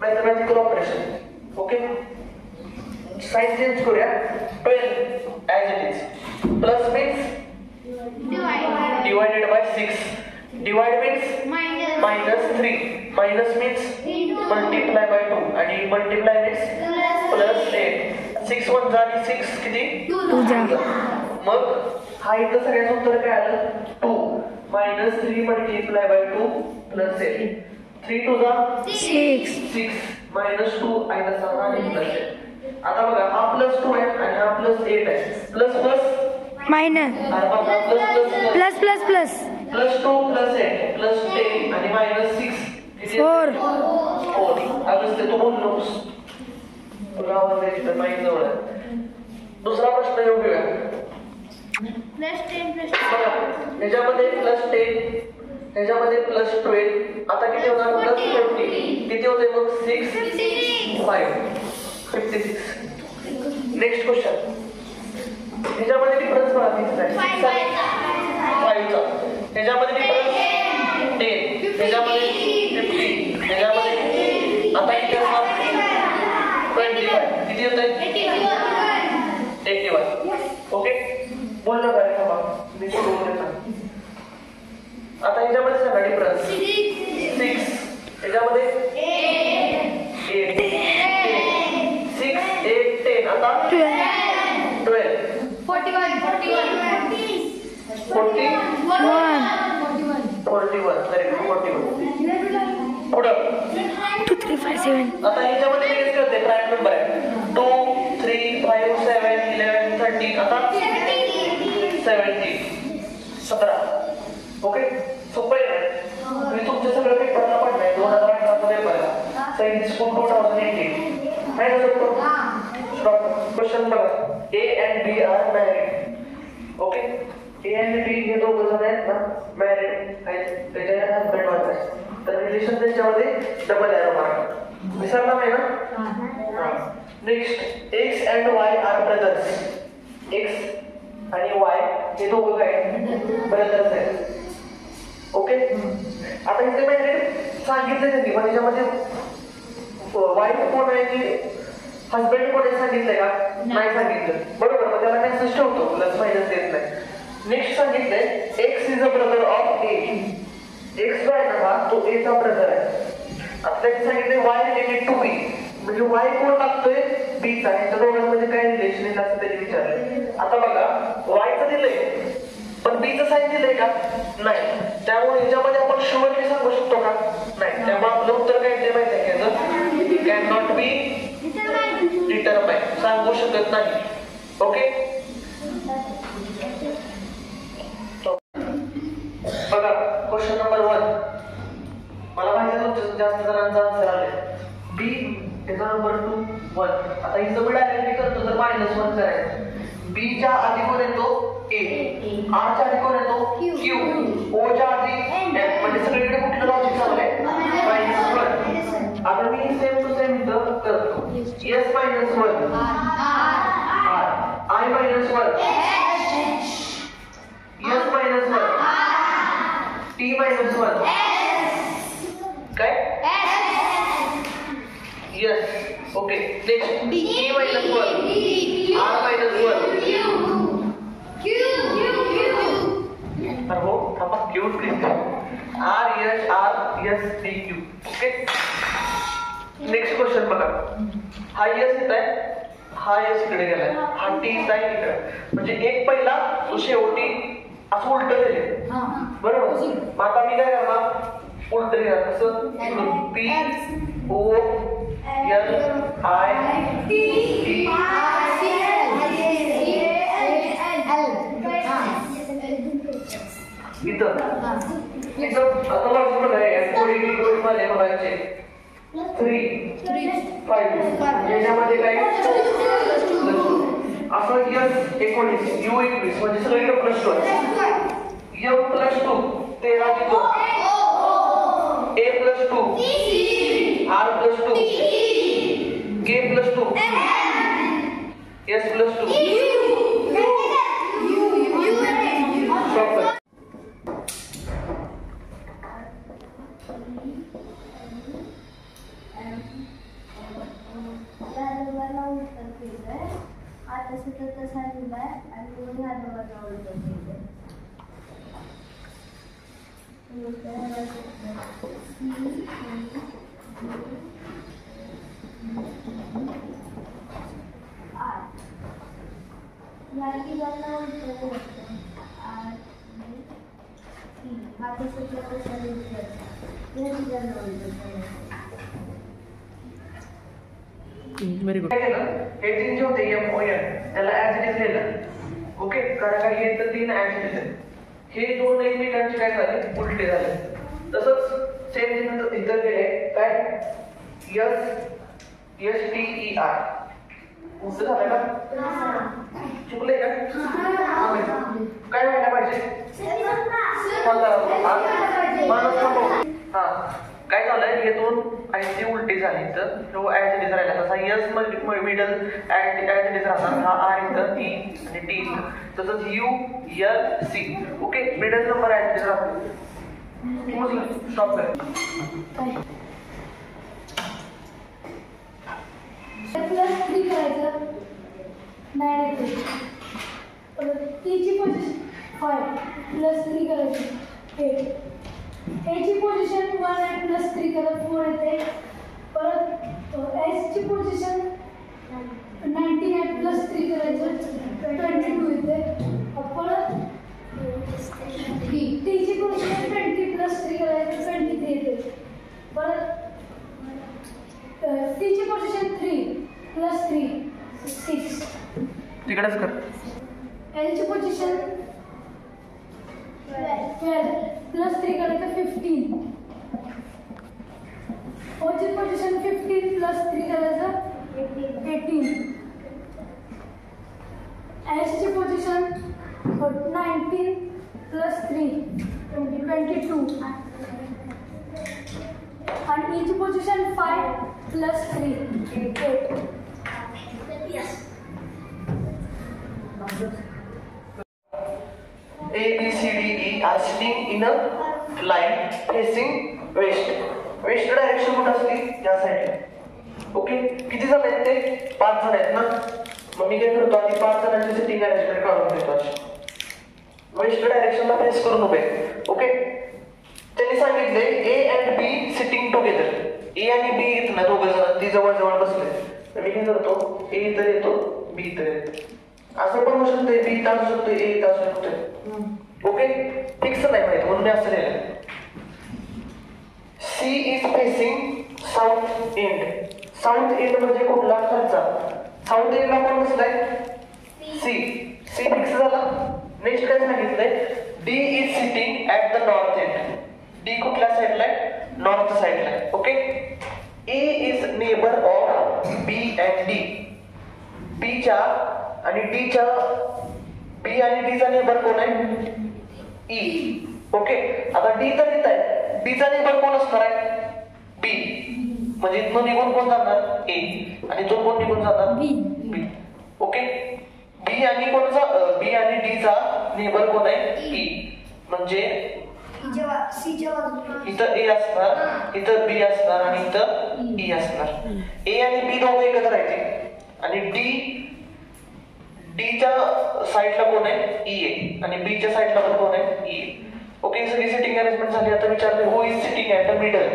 Mathematical operation. Okay, sign change करूया. 12 as it is. Plus means divided by 6. Divide means -3. Minus means multiply by 2 आणि multiply means plus 8. 6 1 जा आणि 6 किती 2. मग हा इथं सगळ्यात उत्तर काय आलं 2. -3 मल्टिप्लाय बाय 2 प्लस 8. 3 2 जा 6 -2 आणि 6 आणि प्लस 8. आता बघा हा +2 आहे आणि हा +8 आहे. Plus plus minus plus plus plus +2 + 8 +10 आणि -6 4. 4. अगं ते तू बोल नकोस, तुला आवाज आहे तर माहीत जवळ आहे. दुसरा प्रश्न येऊ घेऊया. ह्याच्यामध्ये +10, ह्याच्यामध्ये +12. आता किती होणार +40. किती होते मग 6 5 56. Next question. ह्याच्यामध्ये डिफरन्स बघा किती आहे 5चा. ह्याच्यामध्ये डिफरन्स 10, ह्याच्यामध्ये 50, ह्याच्यामध्ये आता किती असणार 25. किती होत आहे 81. ओके, बोलणं काय का मी सोडवून देतो. आता ह्याच्यामध्ये सांगा डिफरन्स 6, ह्याच्यामध्ये 8, 6 8 10. आता 12 41 तरी 41. पुढं 2 3 5 7. आता ह्याच्यामध्ये किती होते प्राईम नंबर आहे 2 3 5 7 11 13. आता 70 17. ओके, सोपं आहे. तुम्ही तुमच्या सगळं पेपरला पडलाय 2018 पेपरला सायन्स 2018 आहे ना सोपं. क्वेश्चन बघा. A and B are married. Okay, A and B हे दोघं जण आहेत ना मॅरिड आहेत, त्याच्या हसबंड वाईफ आहेत. तर रिलेशन त्यांच्यामध्ये डबल एरो मार्क विसरला नाही ना. Next X and Y are brothers. X आणि Y हे दोघं काय ब्रदर्स आहेत. ओके, आता इथे मॅरिड सांगितलं त्यांनी पण ह्याच्यामध्ये वाईफ कोण आहे की हसबंड कोणी सांगितलंय का नाही सांगितलं. बरोबर, मग त्याला मेसेज ठेवतो प्लस मायनस देत नाही. नेक्स्ट सांगितलंय X is a brother of A. X जो आहे ना हा तो A चा ब्रदर आहे. आता त्यांनी सांगितलंय Y रिलेटेड टू B, म्हणजे Y कोण लागतोय B चा. ह्याच्या दोघांमध्ये काय रिलेशन आहे असं त्यांनी विचारलंय. आता बघा Y चं दिलंय पण B चं साईन दिलंय का नाही. त्यामुळे ह्याच्यामध्ये आपण शुअरली सांगू शकतो का नाही. त्यामुळे आपलं उत्तर काय ते माहिती आहे का कॅन नॉट बी डिटरमाइन, सांगू शकत नाही. ओके, बघा क्वेश्चन नंबर 1. मला माहिती आहे तुमच्या जास्त जणांचा आन्सर आलाय बी. त्याचा नंबर 2 1. आता हिचं मी डायरेक्टली करतो तर -1 करायचं. बी च्या आधी कोण येतो A, R च्या आधी कोण येतो Q, O च्या आधी F. म्हणजे सगळीकडे कुठलं लॉजिक चाललंय -1. आता मी सेम टू सेम इथं करतो. S -1 R, I -1 S -1 T -1 काय yes. Okay, next D -1 R -1 तर हो थांबा Q please R D Q. Okay, next question बघा. हा यस येत आहे, हा यस इकडे गेलाय, हा टी आहे इकडे. म्हणजे एक पहिला तो शेवटी असं उलट दिले. बरोबर, मग आता मी काय करणार उलट लिहिणार. कसं P O L I T इथं आता लॉजिक बघाय थोडी मला बघायचे 3 5 याच्यामध्ये काय असं यस 19 U 21 म्हणजे सगळीकडे +2 M +2 13 2 A +2 R +2 K +2 S +2 केलंय आता सुद्धा तसा लिहिलाय आणि दोन्ही हातावर उलटवते या ठिकाणी उलटवलं आता सुद्धा तसा लिहिलाय या ठिकाणी उलटवलं व्हेरी गुड. हे 3 जे होते MON त्याला ऍज इट इज लिहिलं. ओके, कारण का हे तर 3 ऍज इट इज आहेत. हे 2 एकमेकांचे काय झाले उलटे झाले. तसंच सेम इथं गेले काय STER उलट झालं का? चुकले का? काय व्हायला पाहिजे? हा काय झालंय हे 2 ऐंशी उलटी झाली तर तो ऍज इट इज राहिला. तसा yes middle as it is राहणार. हा आर इथं ई आणि टी इथं. तसंच ULC. Okay, middle number as it is राहतो. स्टॉप कर. प्लस 3 करायचं नाही टीची पोझिशन 5 प्लस 3 करायचं 8 एची पोझिशन 1 आणि प्लस 3 करत 4 येते. परत एसची पोझिशन 19 आणि प्लस 3 करायचं 22 येते. परत टीची पोझिशन 20 प्लस 3 करायचं 23 येते. परत टीची पोझिशन 3 प्लस 3 6 तिकडेच कर. एलची पोझिशन 12 प्लस 3 करायचं 15. ओची पोझिशन 15 प्लस 3 करायचं 18. एसची पोझिशन 19 प्लस 3 22. आणि ईची position 5 plus 3 8. A, B, C, D, E are sitting in a line facing west. West direction कुठं असते? या साईडला. ओके, किती जण आहेत ते? 5 जण आहेत ना. मग मी काय करतो आधी 5 जणांची सिटिंग अरेंजमेंट काढून देतो अशी. वेस्ट डायरेक्शनला फेस करून उभे. ओके, त्यांनी सांगितले A and B sitting together. A आणि B येत ना दोघं जण ती जवळ जवळ बसले. तर मी काय करतो A इथं येतो B इथं येतो. असं पण होऊ शकते B इथं असू शकतो A इथं असू शकतो. ओके, फिक्स नाही माहिती म्हणून मी असं लिहिलं. C is facing south end. South end म्हणजे कुठला? खालचा. साऊथ एंडला कोण बसलाय? C. C फिक्स झाला. नेक्स्ट काय सांगितलंय? D is sitting at the north end. D कुठल्या साईडला आहे? नॉर्थ साईडला आहे. Okay, A is neighbor of B and D. B च्या आणि D च्या B आणि D चा नेबर कोण आहे? E. ओके, आता D तर इथं आहे. B चा नेबर कोण असणार आहे? B. म्हणजे इथून निघून कोण जाणार? A. आणि इथून कोण निघून जाणार? B. ओके, B आणि कोणचा B आणि D चा नेबर कोण आहे? E. म्हणजे इथं A असणार, इथं B असणार आणि इथं E असणार. A आणि B दोघं एकत्र राहतील आणि D च्या साईडला कोण आहे? E आहे आणि B च्या साईडला पण कोण आहे? E. ओके, सगळी सिटिंग अरेंजमेंट झाली. आता विचारले who is sitting at a middle.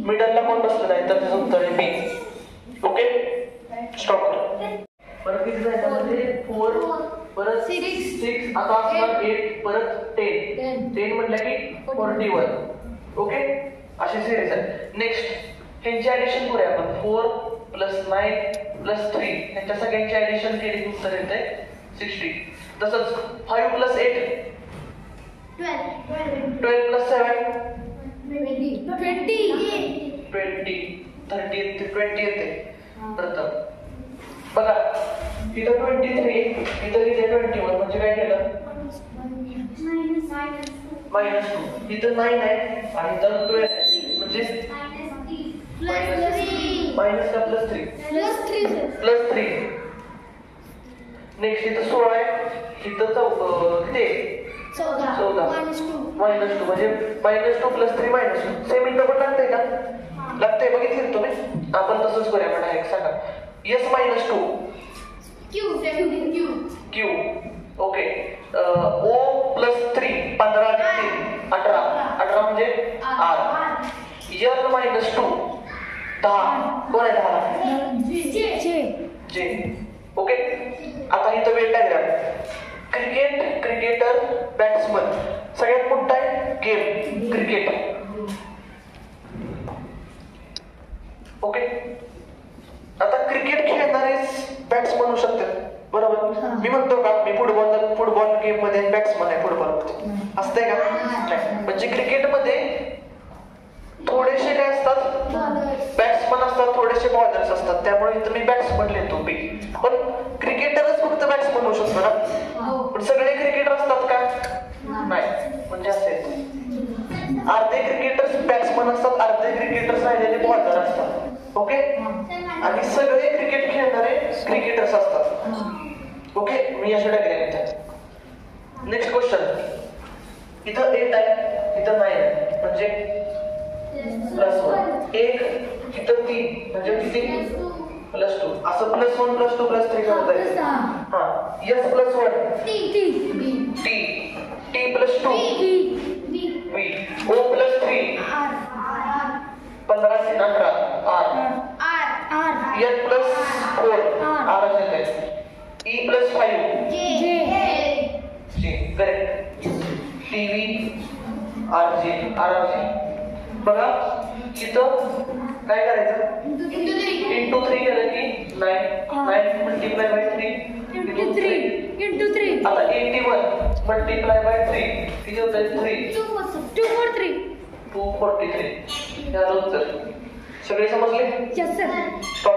मिडलला कोण बसलेलं आहे? तर त्याचं उत्तर आहे B. ओके, स्टॉप कर. परत किती जायचं म्हणजे 4 परत 6 आता असणार 8 परत 10 म्हटलं की 41. ओके, अशी सिरीज आहे. नेक्स्ट ह्यांची ऍडिशन करूया आपण. 4 प्लस 9 प्लस 3 ह्यांच्या सगळ्यांची ऍडिशन केली की उत्तर येते 60. तसंच 5 प्लस 8 12 प्लस 7 20 येते प्रथम. बघा इथं 23 इथं 21 म्हणजे काय केलं? -2. इथं 9 आहे आणि इथं 12 आहे म्हणजे मायनस का प्लस 3. नेक्स्ट इथं 16 आहे. इथं ते 14 -2 म्हणजे -2 प्लस 3 -2. सेम इथं पण लागतंय का? लागतंय. बघितलं तुम्ही? आपण तसंच करूया. म्हणा एक सांगा. S -2 Q. Okay. O plus 3 15 अधिक 3 18. 18 म्हणजे आर. N minus 2 10. कोण आहे 10? जे. ओके. आता इथं वेळ डायग्राम. Cricketer, batsman. सगळ्यात मोठा आहे गेम क्रिकेट. ओके. आता क्रिकेट खेळणारे बॅट्समन होऊ शकतात, बरोबर. मी म्हणतो का मी फुटबॉल गेम मध्ये बॅट्समन आहे, फुटबॉल मध्ये असतंय का? नाही. म्हणजे क्रिकेटमध्ये थोडेसे काय असतात, बॅट्समन असतात, थोडेसे बॉलर्स असतात. त्यामुळे इथं मी बॅट्समन लिहितो बी. पण क्रिकेटरच फक्त बॅट्समन होऊ शकतो ना. पण सगळे क्रिकेटर असतात का? नाही. म्हणजे असे अर्धे क्रिकेटर्स बॅट्समन असतात, अर्धे क्रिकेटर्स राहिलेले बॉलर असतात. ओके. आणि सगळे क्रिकेट खेळणारे क्रिकेटर्स असतात. ओके. मी अशा डायग्राम येतात. Next question. इथं 8 आहे, इथं 9 आहे, म्हणजे +1. 1 इथं 3 म्हणजे किती? +2. असं +1 +2 +3 करता येईल. हा. S + 1 T. T + 2 V. O + 3 15 18 R. N + 4 R असेल. E + 5 J. Correct. TV RG. बघा इथं काय करायचं? इंटू 3 केलं की 9 मल्टिप्लाय बाय 3 इंटू 3. आता 81 मल्टिप्लाय बाय 3 किती होतं? 243. याचं उत्तर. सगळे समजले? Yes sir. Stop.